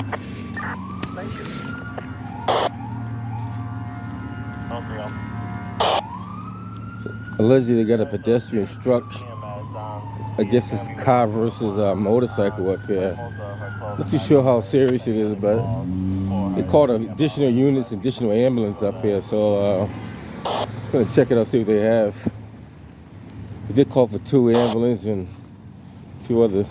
Thank you. Allegedly, they got a pedestrian struck. I guess it's car versus motorcycle up here. Not too sure how serious it is, but they called additional units, additional ambulance up here. So just gonna check it out, see what they have. They did call for 2 ambulance and a few other.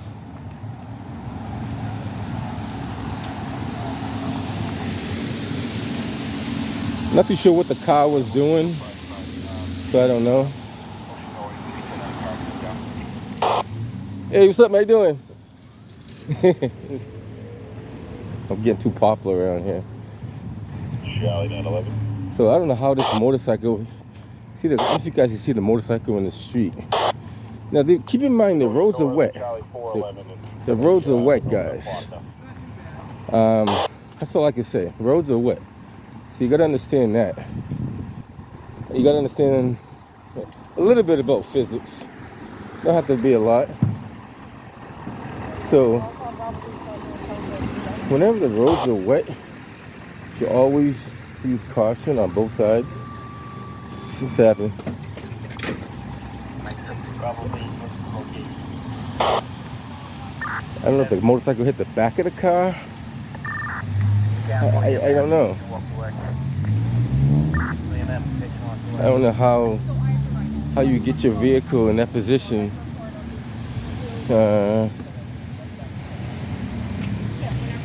Not too sure what the car was doing, so I don't know. Hey, what's up, man? How you doing? I'm getting too popular around here. Charlie 911. So I don't know how this motorcycle. I don't know if you guys can see the motorcycle in the street. Now, keep in mind the roads are wet. The roads are wet, guys. That's all I can say. Roads are wet. So you gotta understand that. You gotta understand a little bit about physics. Don't have to be a lot. So whenever the roads are wet, you should always use caution on both sides. What's happening? I don't know if the motorcycle hit the back of the car. I don't know. I don't know how you get your vehicle in that position.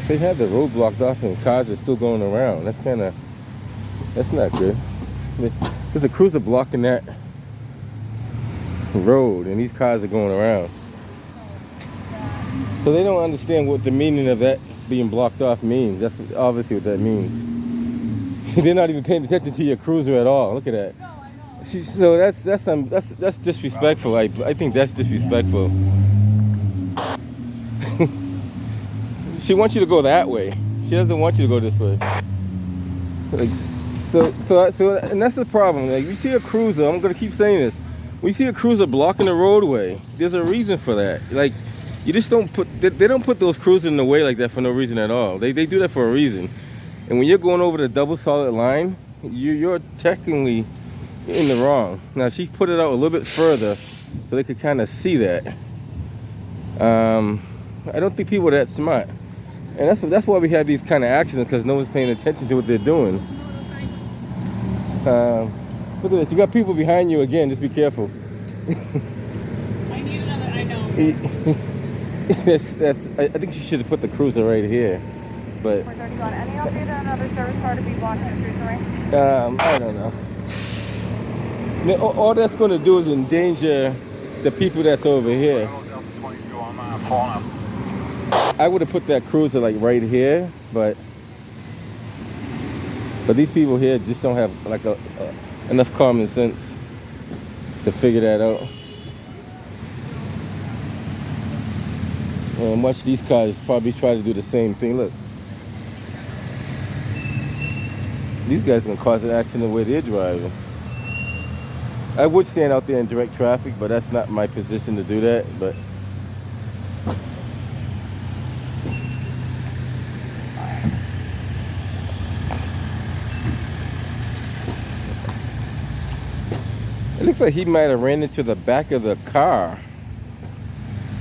They had the road blocked off and cars are still going around. That's not good. There's a cruiser blocking that road and these cars are going around. So they don't understand what the meaning of that being blocked off means. That's obviously what that means. They're not even paying attention to your cruiser at all. Look at that. So that's disrespectful. I think that's disrespectful. She wants you to go that way. She doesn't want you to go this way. Like, so, and that's the problem. Like, you see a cruiser. I'm gonna keep saying this. When you see a cruiser blocking the roadway, there's a reason for that. Like, you just don't put. They don't put those cruisers in the way like that for no reason at all. They do that for a reason. And when you're going over the double solid line, you're technically in the wrong. Now she put it out a little bit further so they could kind of see that. I don't think people are that smart. And that's why we have these kind of accidents, because no one's paying attention to what they're doing. Look at this. You got people behind you again. Just be careful. I need another. I know. I think you should have put the cruiser right here. But 431. Any update on another service car to be blocking the cruiser? I don't know. All that's going to do is endanger the people that's over here. I would have put that cruiser like right here, but these people here just don't have like enough common sense to figure that out. And watch these cars probably try to do the same thing. Look, these guys are gonna cause an accident where they're driving. I would stand out there in direct traffic, but that's not my position to do that. But it looks like he might have ran into the back of the car,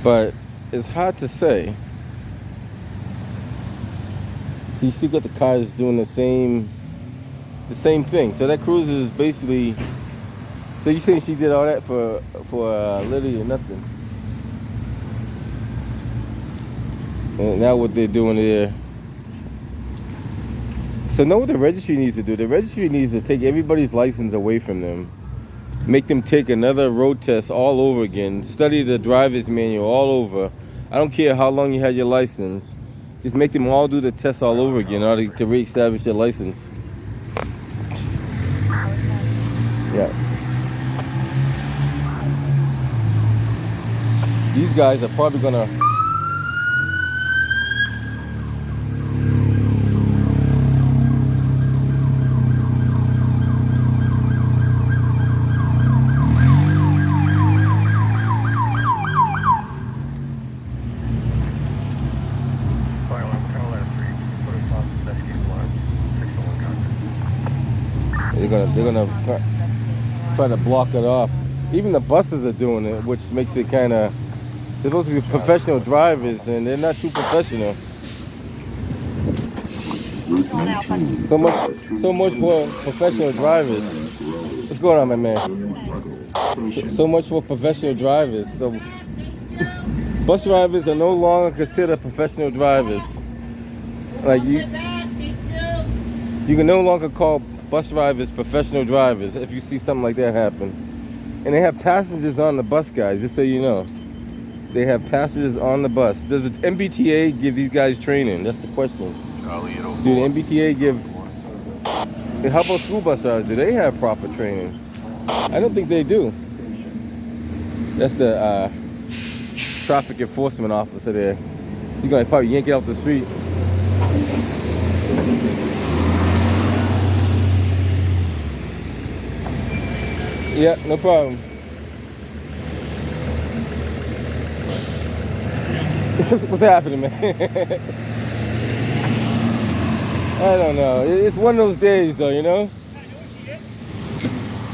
but it's hard to say. So you still got the cars doing the same thing. So that cruiser is basically. So you saying she did all that for literally nothing? And now what they're doing there. So know what the registry needs to do. The registry needs to take everybody's license away from them. Make them take another road test all over again. Study the driver's manual all over. I don't care how long you had your license. Just make them all do the test all over again in order to reestablish their license. Yeah. These guys are probably gonna. They're gonna try to block it off. Even the buses are doing it, which makes it kind of. They're supposed to be professional drivers, and they're not too professional. So much for professional drivers. What's going on, my man? So much for professional drivers. So bus drivers are no longer considered professional drivers. Like you can no longer call bus drivers professional drivers if you see something like that happen. And they have passengers on the bus, guys, just so you know. They have passengers on the bus. Does the MBTA give these guys training? That's the question. Do the MBTA give... And how about school bus drivers? Do they have proper training? I don't think they do. That's the traffic enforcement officer there. He's gonna probably yank it off the street. Yeah, no problem. What's happening, man? I don't know. It's one of those days, though, you know?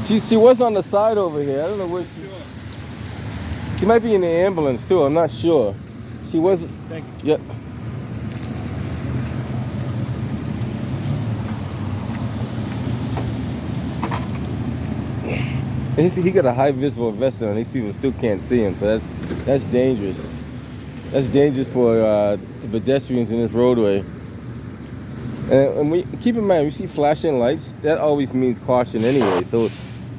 She was on the side over here. I don't know where she might be in the ambulance, too. I'm not sure. She was... Thank you. Yep. And he got a high visible vest on. These people still can't see him, so that's dangerous. That's dangerous for the pedestrians in this roadway. And we keep in mind, we see flashing lights. That always means caution anyway. So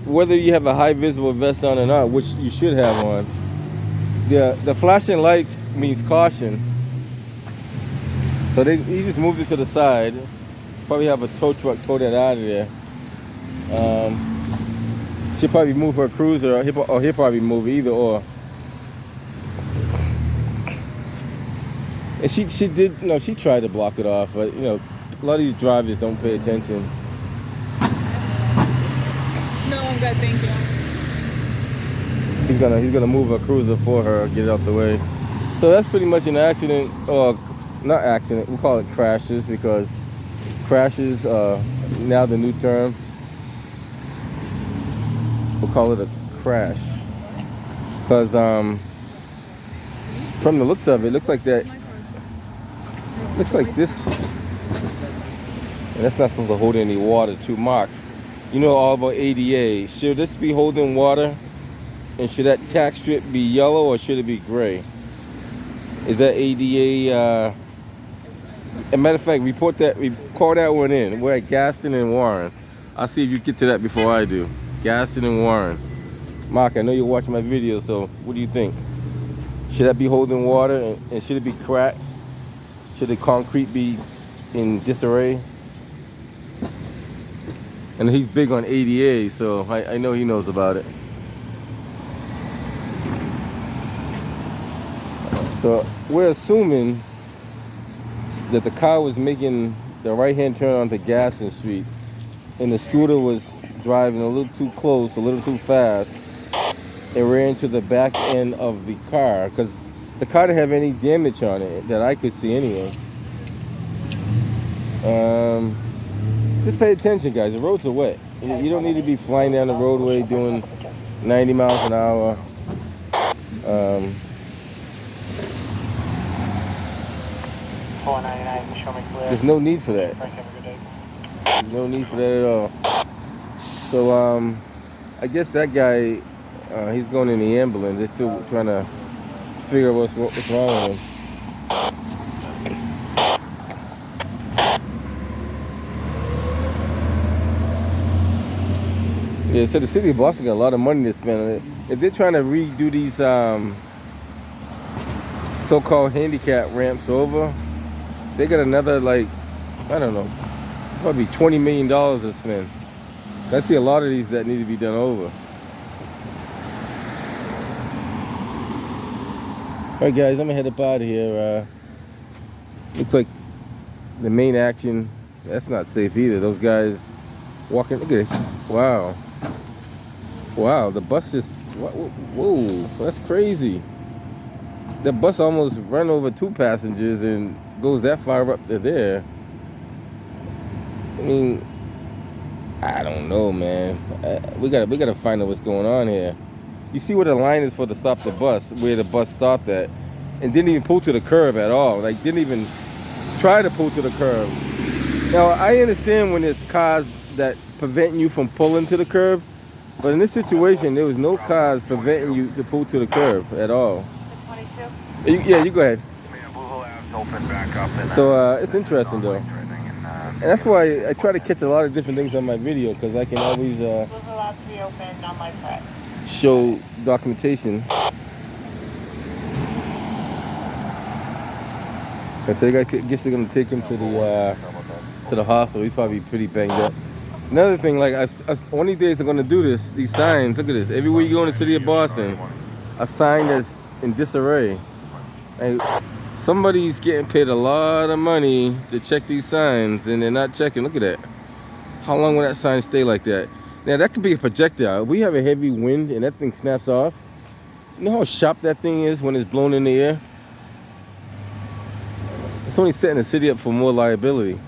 whether you have a high visible vest on or not, which you should have on, the flashing lights means caution. So he just moved it to the side. Probably have a tow truck tow that out of there. She'll probably move her cruiser, or he'll probably move either or. And she did, you know, she tried to block it off, but you know, a lot of these drivers don't pay attention. No, I'm good, thank you. He's gonna move her cruiser for her, get it out the way. So that's pretty much an accident, or not accident. We call it crashes because crashes are now the new term. We'll call it a crash because from the looks of it, looks like that. Looks like this, and that's not supposed to hold any water too. Mark, you know all about ADA. Should this be holding water? And should that tack strip be yellow or should it be gray? Is that ADA? As a matter of fact, we call that one in. We're at Gaston and Warren. I'll see if you get to that before I do. Gaston and Warren. Mark, I know you're watching my video, so what do you think? Should that be holding water and should it be cracked? Should the concrete be in disarray? And he's big on ADA, so I know he knows about it. So we're assuming that the car was making the right-hand turn onto Gaston Street, and the scooter was driving a little too close, a little too fast, and ran into the back end of the car, because the car didn't have any damage on it that I could see anyway. Just pay attention, guys. The roads are wet. You don't need to be flying down the roadway doing 90 miles an hour. There's no need for that. There's no need for that at all. So I guess that guy, he's going in the ambulance. They're still trying to figure out what's wrong with him. Yeah, so the city of Boston got a lot of money to spend on it. If they're trying to redo these so-called handicap ramps over, they got another, like, I don't know, probably $20 million to spend. I see a lot of these that need to be done over. Alright guys, I'm gonna head up out of here. Looks like the main action, that's not safe either. Those guys walking, look at this. Wow. Wow, the bus just, whoa, that's crazy. The bus almost ran over 2 passengers and goes that far up to there. I mean, I don't know, man. We gotta find out what's going on here. You see where the line is for to stop the bus, where the bus stopped at, and didn't even pull to the curb at all. Like, didn't even try to pull to the curb. Now, I understand when there's cars that prevent you from pulling to the curb, but in this situation, there was no cars preventing you to pull to the curb at all. 22. Yeah, you go ahead. So it's interesting though, and that's why I try to catch a lot of different things on my video, because I can always Those are allowed to be opened on my press. show documentation. And so I guess they're gonna take him to the hospital. He's probably pretty banged up. Another thing, like one of these days I'm gonna do this. These signs, look at this. Everywhere you go in the city of Boston, a sign that's in disarray. Like, somebody's getting paid a lot of money to check these signs, and they're not checking. Look at that. How long will that sign stay like that? Now that could be a projectile. If we have a heavy wind and that thing snaps off, you know how sharp that thing is when it's blown in the air? It's only setting the city up for more liability.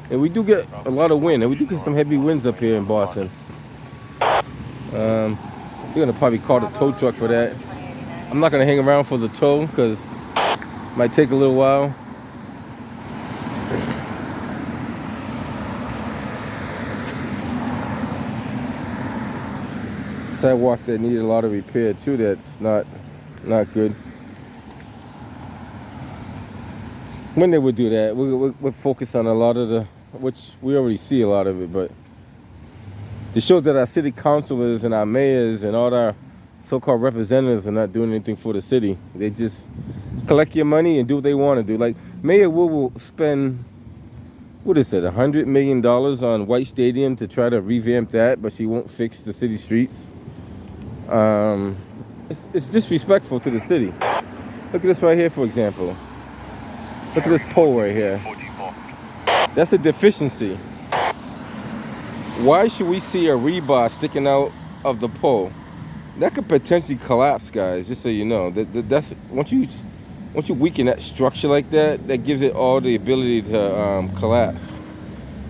And we do get a lot of wind, and we do get some heavy winds up here in Boston. You're gonna probably call the tow truck for that. I'm not gonna hang around for the tow because it might take a little while. Sidewalk that need a lot of repair too. That's not good. When they would do that, we'll focus on a lot of the, which we already see a lot of it, but to show that our city councilors and our mayors and all our so-called representatives are not doing anything for the city. They just collect your money and do what they want to do. Like Mayor Wu will spend, what is it, $100 million on White Stadium to try to revamp that, but she won't fix the city streets. It's disrespectful to the city. Look at this right here, for example. Look at this pole right here. That's a deficiency. Why should we see a rebar sticking out of the pole? That could potentially collapse, guys, just so you know. That's once you weaken that structure like that, that gives it all the ability to collapse.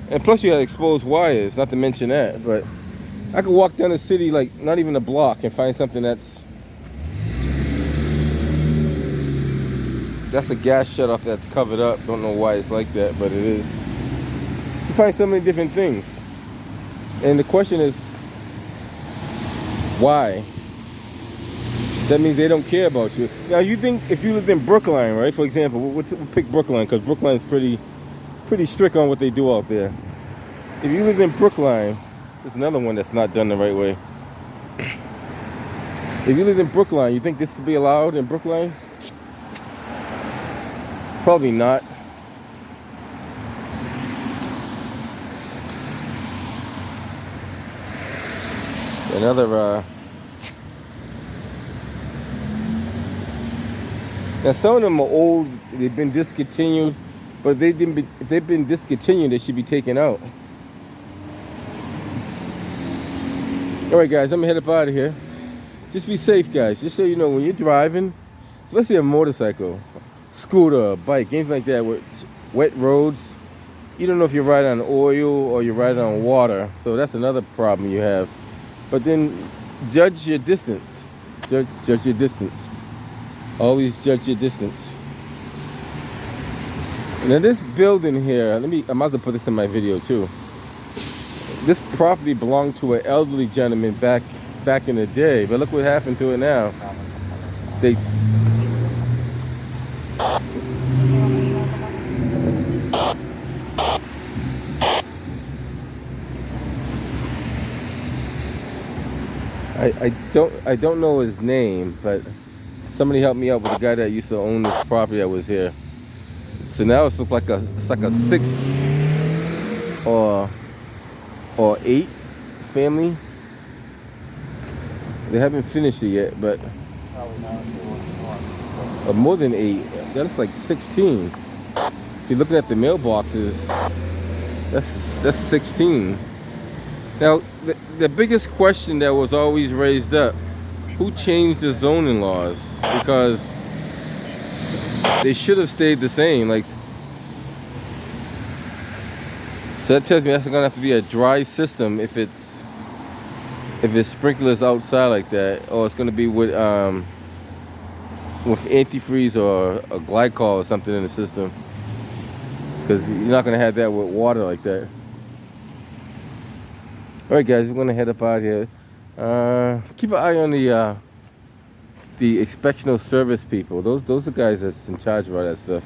And plus you have exposed wires, not to mention that. But I could walk down the city, like not even a block, and find something that's a gas shutoff that's covered up. Don't know why it's like that, but it is. You find so many different things. And the question is, why? That means they don't care about you. Now, you think if you lived in Brookline, right? For example, we'll pick Brookline because Brookline's pretty strict on what they do out there. If you lived in Brookline, there's another one that's not done the right way. If you lived in Brookline, you think this would be allowed in Brookline? Probably not. Another now some of them are old, they've been discontinued, but if they've been discontinued, they should be taken out. Alright guys, I'm gonna head up out of here. Just be safe, guys. Just so you know, when you're driving, especially a motorcycle, scooter, bike, anything like that with wet roads, you don't know if you're riding on oil or you're riding on water, so that's another problem you have. But then judge your distance. Judge your distance. Always judge your distance. Now this building here, I might as well put this in my video too. This property belonged to an elderly gentleman back in the day, but look what happened to it now. They I don't know his name, but somebody helped me out with the guy that used to own this property that was here. So now it's like a 6 or 8 family. They haven't finished it yet, but more than 8. That's like 16. If you're looking at the mailboxes, that's 16. Now, the biggest question that was always raised up, who changed the zoning laws? Because they should have stayed the same. Like So that tells me that's gonna have to be a dry system if it's sprinklers outside like that, or it's gonna be with antifreeze or a glycol or something in the system, because you're not gonna have that with water like that. All right, guys, we're gonna head up out here. Keep an eye on the inspectional service people. Those are the guys that's in charge of all that stuff.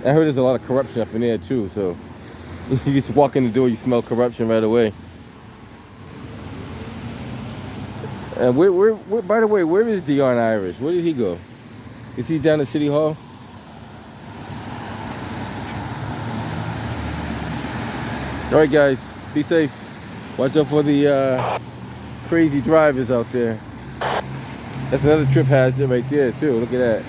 I heard there's a lot of corruption up in there too, so you just walk in the door, you smell corruption right away. And where by the way, where is Dion Irish? Where did he go? Is he down at City Hall? All right, guys, be safe. Watch out for the crazy drivers out there. That's another trip hazard right there too. Look at that.